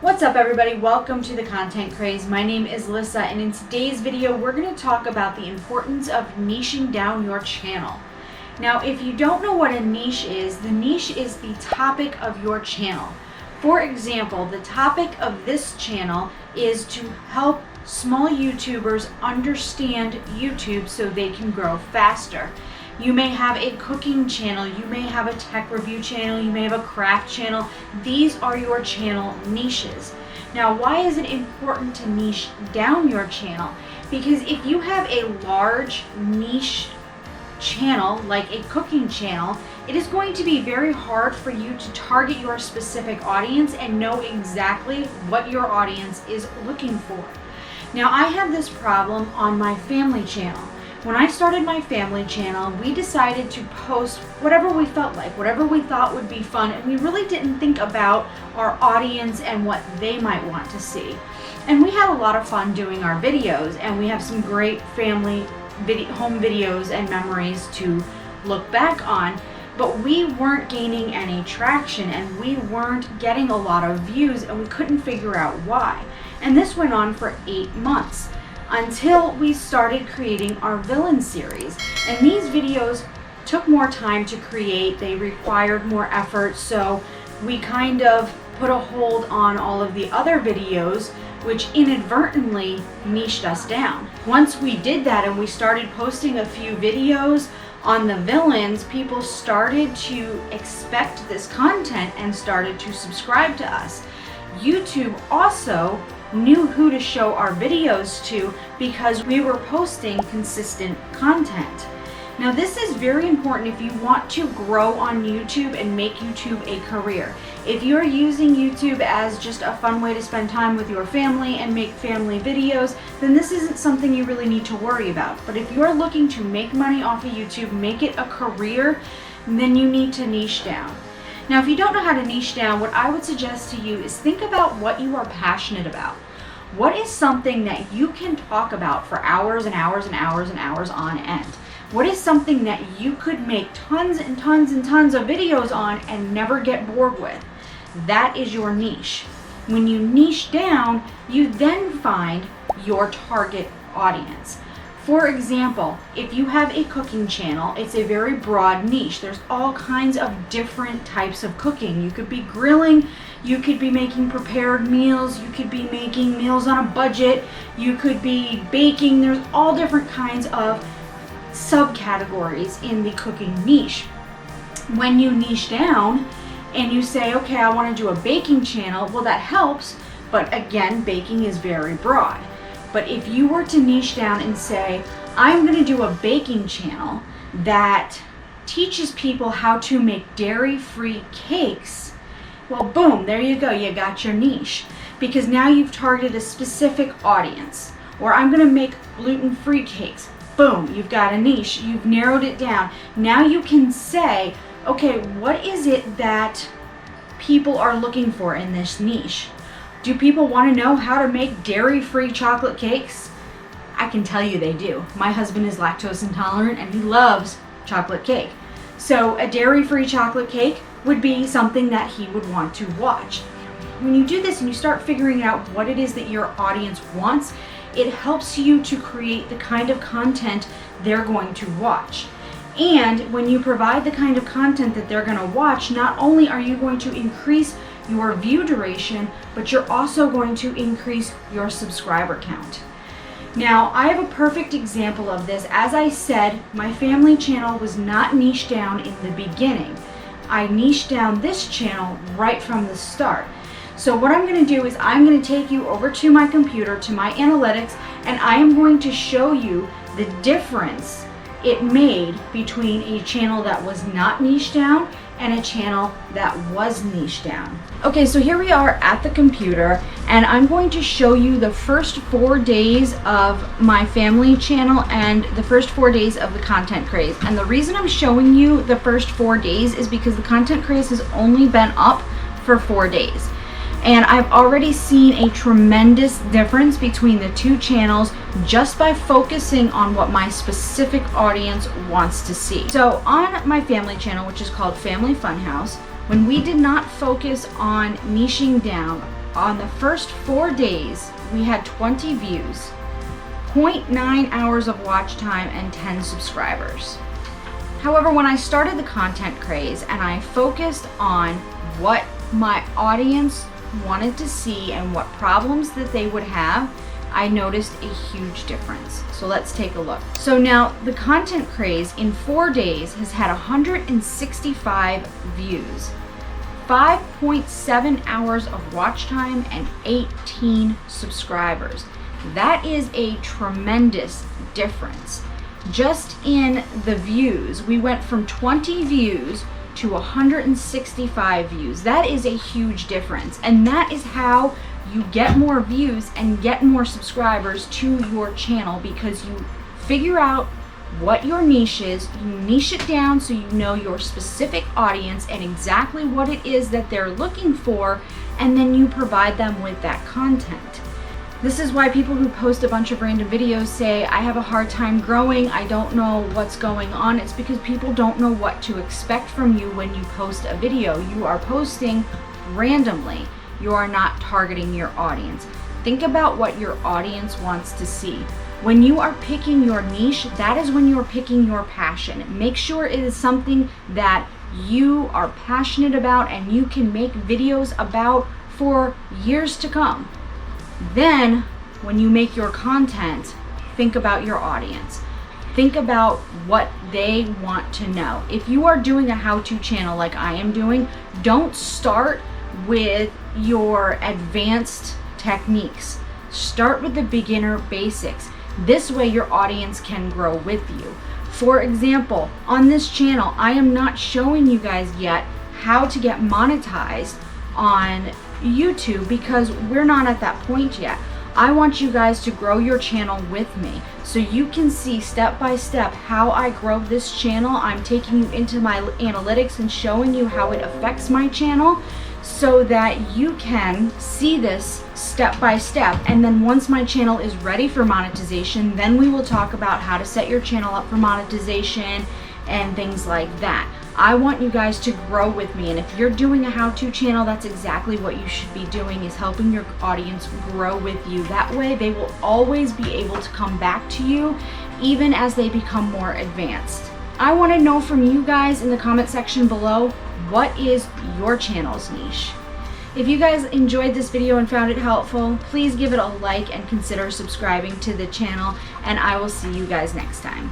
What's up everybody, welcome to the Content Craze. My name is Lissa, and in today's video we're going to talk about the importance of niching down your channel. Now if you don't know what a niche is, the niche is the topic of your channel. For example, the topic of this channel is to help small YouTubers understand YouTube so they can grow faster. You may have a cooking channel, you may have a tech review channel, you may have a craft channel. These are your channel niches. Now, why is it important to niche down your channel? Because if you have a large niche channel, like a cooking channel, it is going to be very hard for you to target your specific audience and know exactly what your audience is looking for. Now, I have this problem on my family channel. When I started my family channel, we decided to post whatever we felt like, whatever we thought would be fun, and we really didn't think about our audience and what they might want to see. And we had a lot of fun doing our videos, and we have some great family home videos and memories to look back on, but we weren't gaining any traction and we weren't getting a lot of views, and we couldn't figure out why. And this went on for 8 months. Until we started creating our villain series. And these videos took more time to create, they required more effort, so we kind of put a hold on all of the other videos, which inadvertently niched us down. Once we did that and we started posting a few videos on the villains, people started to expect this content and started to subscribe to us. YouTube also knew who to show our videos to because we were posting consistent content. Now this is very important if you want to grow on YouTube and make YouTube a career. If you're using YouTube as just a fun way to spend time with your family and make family videos, then this isn't something you really need to worry about. But if you're looking to make money off of YouTube, make it a career, then you need to niche down. Now, if you don't know how to niche down, what I would suggest to you is think about what you are passionate about. What is something that you can talk about for hours and hours and hours and hours on end? What is something that you could make tons and tons and tons of videos on and never get bored with? That is your niche. When you niche down, you then find your target audience. For example, if you have a cooking channel, it's a very broad niche. There's all kinds of different types of cooking. You could be grilling, you could be making prepared meals, you could be making meals on a budget, you could be baking. There's all different kinds of subcategories in the cooking niche. When you niche down and you say, okay, I want to do a baking channel, well, that helps, but again, baking is very broad. But if you were to niche down and say, I'm going to do a baking channel that teaches people how to make dairy-free cakes, well, boom, there you go, you got your niche. Because now you've targeted a specific audience. Or I'm going to make gluten-free cakes. Boom, you've got a niche. You've narrowed it down. Now you can say, okay, what is it that people are looking for in this niche? Do people want to know how to make dairy-free chocolate cakes? I can tell you they do. My husband is lactose intolerant and he loves chocolate cake. So a dairy-free chocolate cake would be something that he would want to watch. When you do this and you start figuring out what it is that your audience wants, it helps you to create the kind of content they're going to watch. And when you provide the kind of content that they're going to watch, not only are you going to increase your view duration, but you're also going to increase your subscriber count. Now, I have a perfect example of this. As I said, my family channel was not niched down in the beginning. I niched down this channel right from the start. So what I'm going to do is I'm going to take you over to my computer, to my analytics, and I am going to show you the difference it made between a channel that was not niched down and a channel that was niched down. Okay, so here we are at the computer, and I'm going to show you the first 4 days of my family channel and the first 4 days of the Content Craze. And the reason I'm showing you the first 4 days is because the Content Craze has only been up for 4 days. And I've already seen a tremendous difference between the two channels just by focusing on what my specific audience wants to see. So on my family channel, which is called Family Funhouse, when we did not focus on niching down, on the first 4 days, we had 20 views, 0.9 hours of watch time, and 10 subscribers. However, when I started the content craze and I focused on what my audience wanted to see and what problems that they would have, I noticed a huge difference. So let's take a look. So now the content craze in 4 days has had 165 views, 5.7 hours of watch time, and 18 subscribers. That is a tremendous difference. Just in the views, we went from 20 views to 165 views. That is a huge difference. And that is how you get more views and get more subscribers to your channel, because you figure out what your niche is, you niche it down so you know your specific audience and exactly what it is that they're looking for, and then you provide them with that content. This is why people who post a bunch of random videos say, I have a hard time growing, I don't know what's going on. It's because people don't know what to expect from you when you post a video. You are posting randomly. You are not targeting your audience. Think about what your audience wants to see. When you are picking your niche, that is when you're picking your passion. Make sure it is something that you are passionate about and you can make videos about for years to come. Then, when you make your content, think about your audience. Think about what they want to know. If you are doing a how-to channel like I am doing, don't start with your advanced techniques. Start with the beginner basics. This way your audience can grow with you. For example, on this channel, I am not showing you guys yet how to get monetized on YouTube because we're not at that point yet. I want you guys to grow your channel with me so you can see step by step how I grow this channel. I'm taking you into my analytics and showing you how it affects my channel so that you can see this step by step. And then once my channel is ready for monetization, then we will talk about how to set your channel up for monetization and things like that. I want you guys to grow with me, and if you're doing a how-to channel, that's exactly what you should be doing, is helping your audience grow with you. That way they will always be able to come back to you even as they become more advanced. I want to know from you guys in the comment section below, what is your channel's niche? If you guys enjoyed this video and found it helpful, please give it a like and consider subscribing to the channel, and I will see you guys next time.